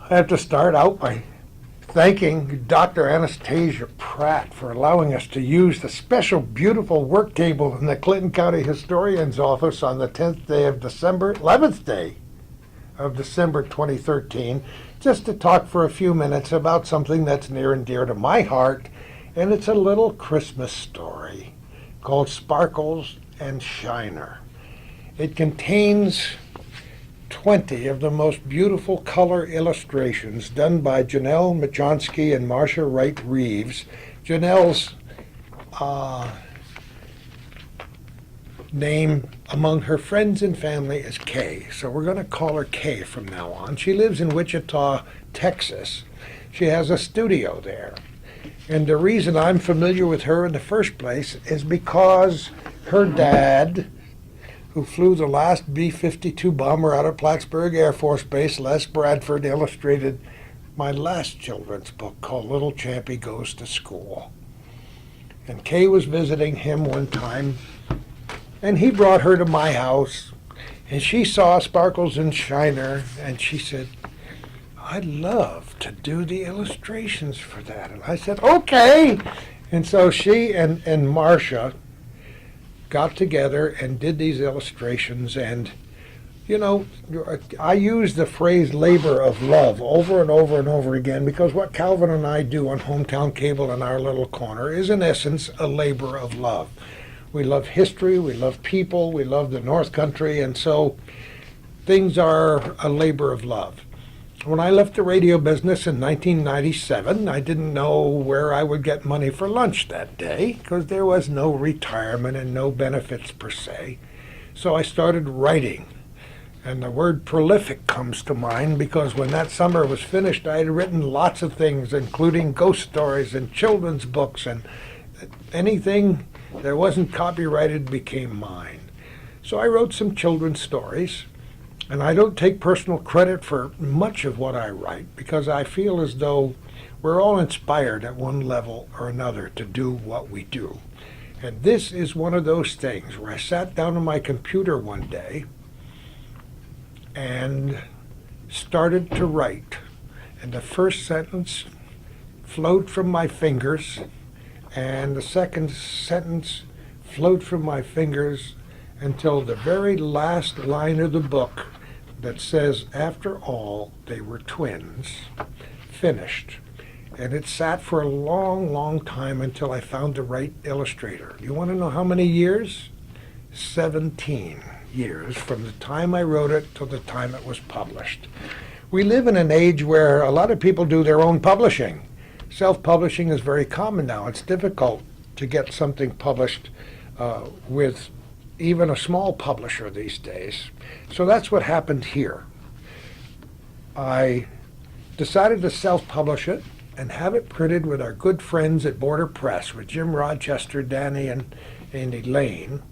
I have to start out by thanking Dr. Anastasia Pratt for allowing us to use the special, beautiful work table in the Clinton County Historian's office on the 10th day of December, 11th day of December 2013, just to talk for a few minutes about something that's near and dear to my heart, and it's a little Christmas story called Sparkles and Shiner. It contains 20 of the most beautiful color illustrations done by Janelle Machonsky and Marcia Wright Reeves. Janelle's name among her friends and family is Kay, so we're going to call her Kay from now on. She lives in Wichita, Texas. She has a studio there. And the reason I'm familiar with her in the first place is because her dad, who flew the last B-52 bomber out of Plattsburgh Air Force Base, Les Bradford, illustrated my last children's book called Little Champy Goes to School. And Kay was visiting him one time, and he brought her to my house, and she saw Sparkles and Shiner, and she said, "I'd love to do the illustrations for that." And I said, "Okay." And so she and Marcia got together and did these illustrations, and you know, I use the phrase labor of love over and over and over again because what Calvin and I do on Hometown Cable in our little corner is in essence a labor of love. We love history, we love people, we love the North Country, and so things are a labor of love. When I left the radio business in 1997, I didn't know where I would get money for lunch that day because there was no retirement and no benefits per se. So I started writing. And the word prolific comes to mind because when that summer was finished, I had written lots of things, including ghost stories and children's books, and anything that wasn't copyrighted became mine. So I wrote some children's stories. And I don't take personal credit for much of what I write because I feel as though we're all inspired at one level or another to do what we do. And this is one of those things where I sat down on my computer one day and started to write. And the first sentence flowed from my fingers, and the second sentence flowed from my fingers until the very last line of the book that says, "After all, they were twins," finished. And it sat for a long, long time until I found the right illustrator. You want to know how many years? 17 years from the time I wrote it till the time it was published. We live in an age where a lot of people do their own publishing. Self-publishing is very common now. It's difficult to get something published with even a small publisher these days. So that's what happened here. I decided to self-publish it and have it printed with our good friends at Border Press, with Jim Rochester, Danny, and Elaine.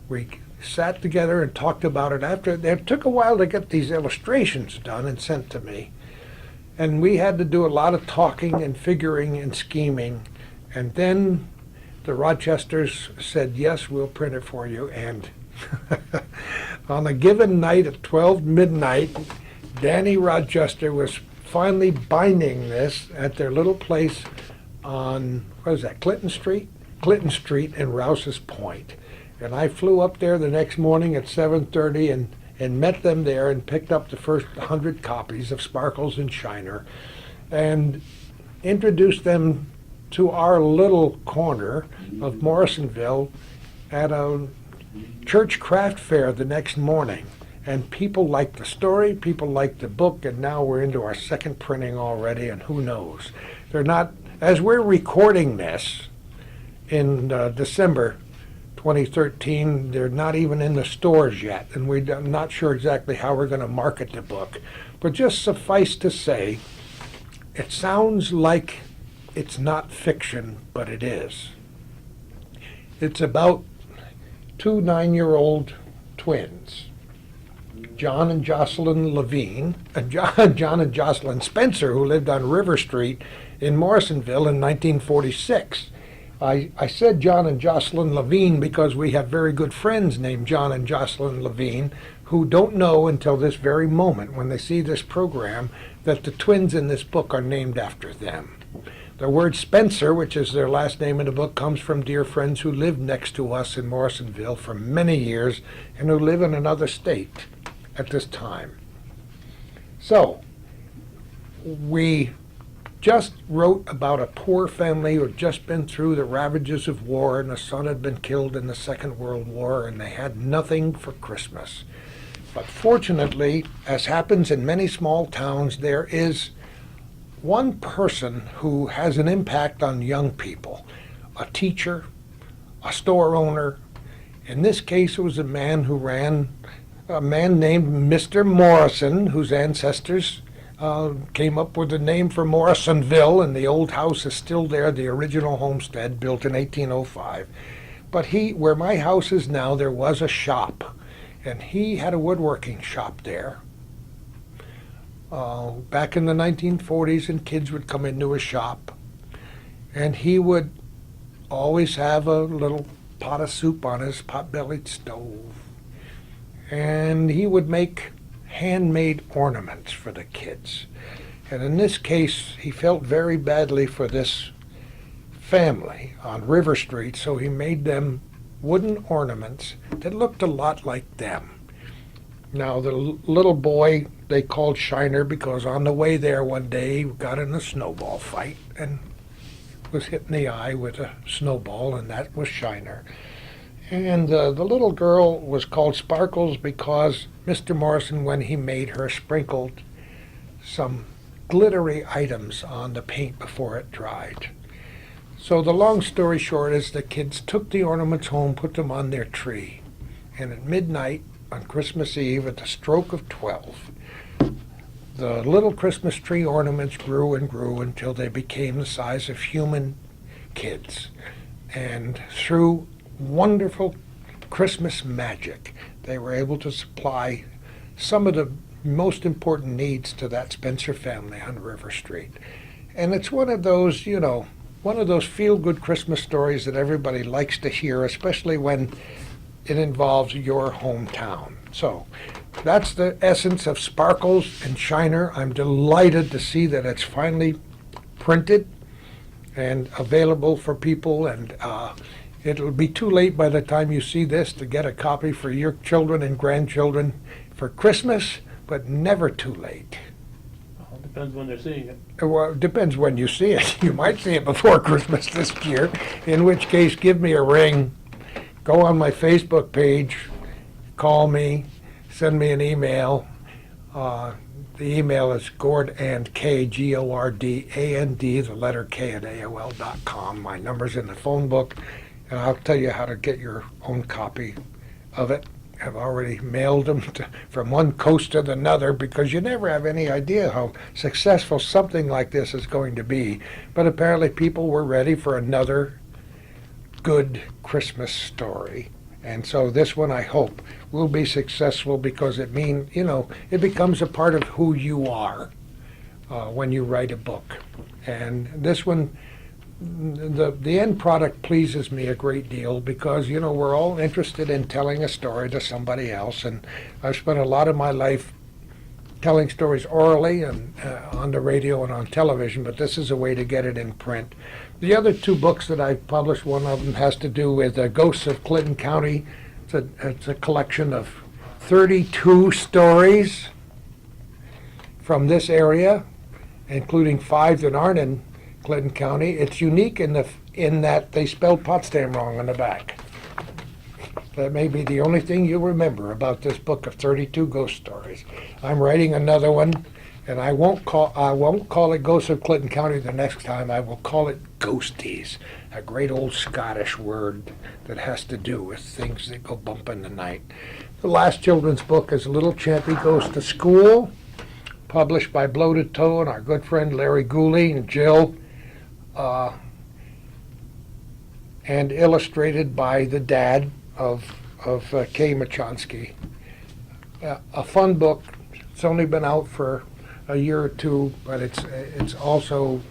We sat together and talked about it after. It took a while to get these illustrations done and sent to me. And we had to do a lot of talking and figuring and scheming. And then the Rochesters said, "Yes, we'll print it for you." And on a given night at 12 midnight, Danny Rochester was finally binding this at their little place on, what is that, Clinton Street? Clinton Street in Rouse's Point. And I flew up there the next morning at 7:30 and met them there and picked up the first 100 copies of Sparkles and Shiner and introduced them to our little corner of Morrisonville at a church craft fair the next morning. And people liked the story, people liked the book, and now we're into our second printing already, and who knows. They're not, as we're recording this in December 2013, they're not even in the stores yet, and we're not sure exactly how we're going to market the book. But just suffice to say, it sounds like it's not fiction, but it is. It's about two 9-year-old twins, John and Jocelyn Levine, John and Jocelyn Spencer, who lived on River Street in Morrisonville in 1946. I said John and Jocelyn Levine because we have very good friends named John and Jocelyn Levine who don't know until this very moment, when they see this program, that the twins in this book are named after them. The word Spencer, which is their last name in the book, comes from dear friends who lived next to us in Morrisonville for many years and who live in another state at this time. So, we just wrote about a poor family who had just been through the ravages of war, and the son had been killed in the Second World War, and they had nothing for Christmas. But fortunately, as happens in many small towns, there is one person who has an impact on young people, a teacher, a store owner. In this case, it was a man named Mr. Morrison, whose ancestors came up with the name for Morrisonville, and the old house is still there, the original homestead built in 1805. But where my house is now, there was a shop, and he had a woodworking shop there. Back in the 1940s, and kids would come into his shop, and he would always have a little pot of soup on his pot-bellied stove, and he would make handmade ornaments for the kids. And in this case, he felt very badly for this family on River Street, so he made them wooden ornaments that looked a lot like them. Now, the little boy they called Shiner because on the way there one day he got in a snowball fight and was hit in the eye with a snowball, and that was Shiner. And the little girl was called Sparkles because Mr. Morrison, when he made her, sprinkled some glittery items on the paint before it dried. So the long story short is the kids took the ornaments home, put them on their tree, and at midnight on Christmas Eve, at the stroke of 12, the little Christmas tree ornaments grew and grew until they became the size of human kids. And through wonderful Christmas magic, they were able to supply some of the most important needs to that Spencer family on River Street. And it's one of those, one of those feel-good Christmas stories that everybody likes to hear, especially when it involves your hometown. So that's the essence of Sparkles and Shiner. I'm delighted to see that it's finally printed and available for people, and it'll be too late by the time you see this to get a copy for your children and grandchildren for Christmas, but never too late. Well, it depends when they're seeing it. Well, it depends when you see it. You might see it before Christmas this year, in which case give me a ring. Go on my Facebook page, call me, send me an email. The email is gordand, Gordand, the letter K at AOL.com. My number's in the phone book, and I'll tell you how to get your own copy of it. I've already mailed them from one coast to another because you never have any idea how successful something like this is going to be. But apparently people were ready for another good Christmas story. And so this one, I hope, will be successful because it becomes a part of who you are when you write a book. And this one, the end product pleases me a great deal because, we're all interested in telling a story to somebody else. And I've spent a lot of my life telling stories orally and on the radio and on television, but this is a way to get it in print. The other two books that I've published, one of them has to do with Ghosts of Clinton County. It's a collection of 32 stories from this area, including 5 that aren't in Clinton County. It's unique in that they spelled Potsdam wrong on the back. That may be the only thing you'll remember about this book of 32 ghost stories. I'm writing another one, and I won't call it Ghosts of Clinton County the next time. I will call it Ghosties, a great old Scottish word that has to do with things that go bump in the night. The last children's book is Little Champy Goes to School, published by Bloated Toe and our good friend Larry Gooley and Jill, and illustrated by the dad of Kay Machonsky. A fun book. It's only been out for a year or two, but it's also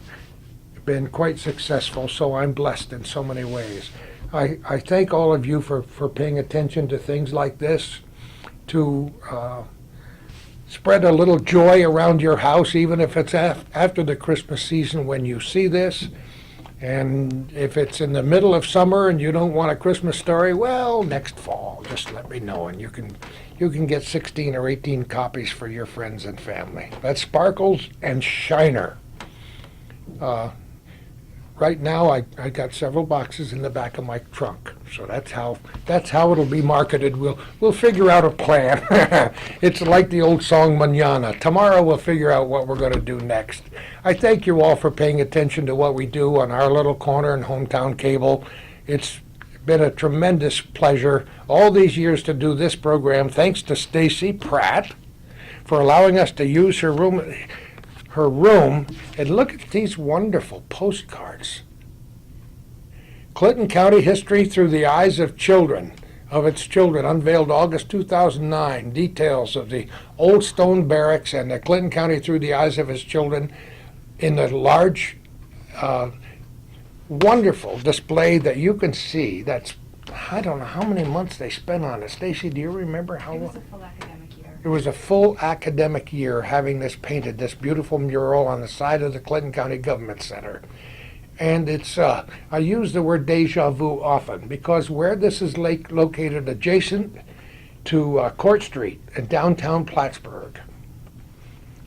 been quite successful, so I'm blessed in so many ways. I thank all of you for paying attention to things like this, to spread a little joy around your house, even if it's after the Christmas season when you see this. And if it's in the middle of summer and you don't want a Christmas story, well, next fall, just let me know, and you can get 16 or 18 copies for your friends and family. That's Sparkles and Shiner. Right now, I got several boxes in the back of my trunk, so that's how it'll be marketed. We'll figure out a plan. It's like the old song Mañana. Tomorrow we'll figure out what we're going to do next. I thank you all for paying attention to what we do on our little corner in Hometown Cable. It's been a tremendous pleasure all these years to do this program. Thanks to Stacy Pratt for allowing us to use her room. And look at these wonderful postcards. Clinton County history through the eyes of its children, unveiled August 2009. Details of the old stone barracks and the Clinton County through the eyes of its children in the large, wonderful display that you can see. That's, I don't know how many months they spent on it. Stacy, do you remember how long? It was a full academic year. It was a full academic year having this painted, this beautiful mural on the side of the Clinton County Government Center. And it's, I use the word deja vu often because where this is located adjacent to Court Street in downtown Plattsburgh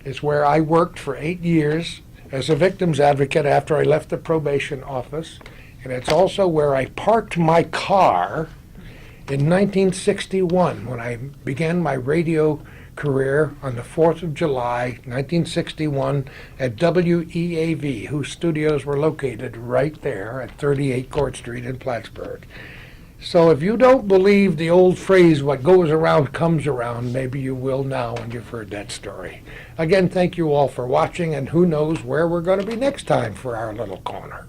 is where I worked for 8 years as a victim's advocate after I left the probation office. And it's also where I parked my car in 1961, when I began my radio career on the 4th of July, 1961, at WEAV, whose studios were located right there at 38 Court Street in Plattsburgh. So if you don't believe the old phrase, what goes around comes around, maybe you will now when you've heard that story. Again, thank you all for watching, and who knows where we're going to be next time for our little corner.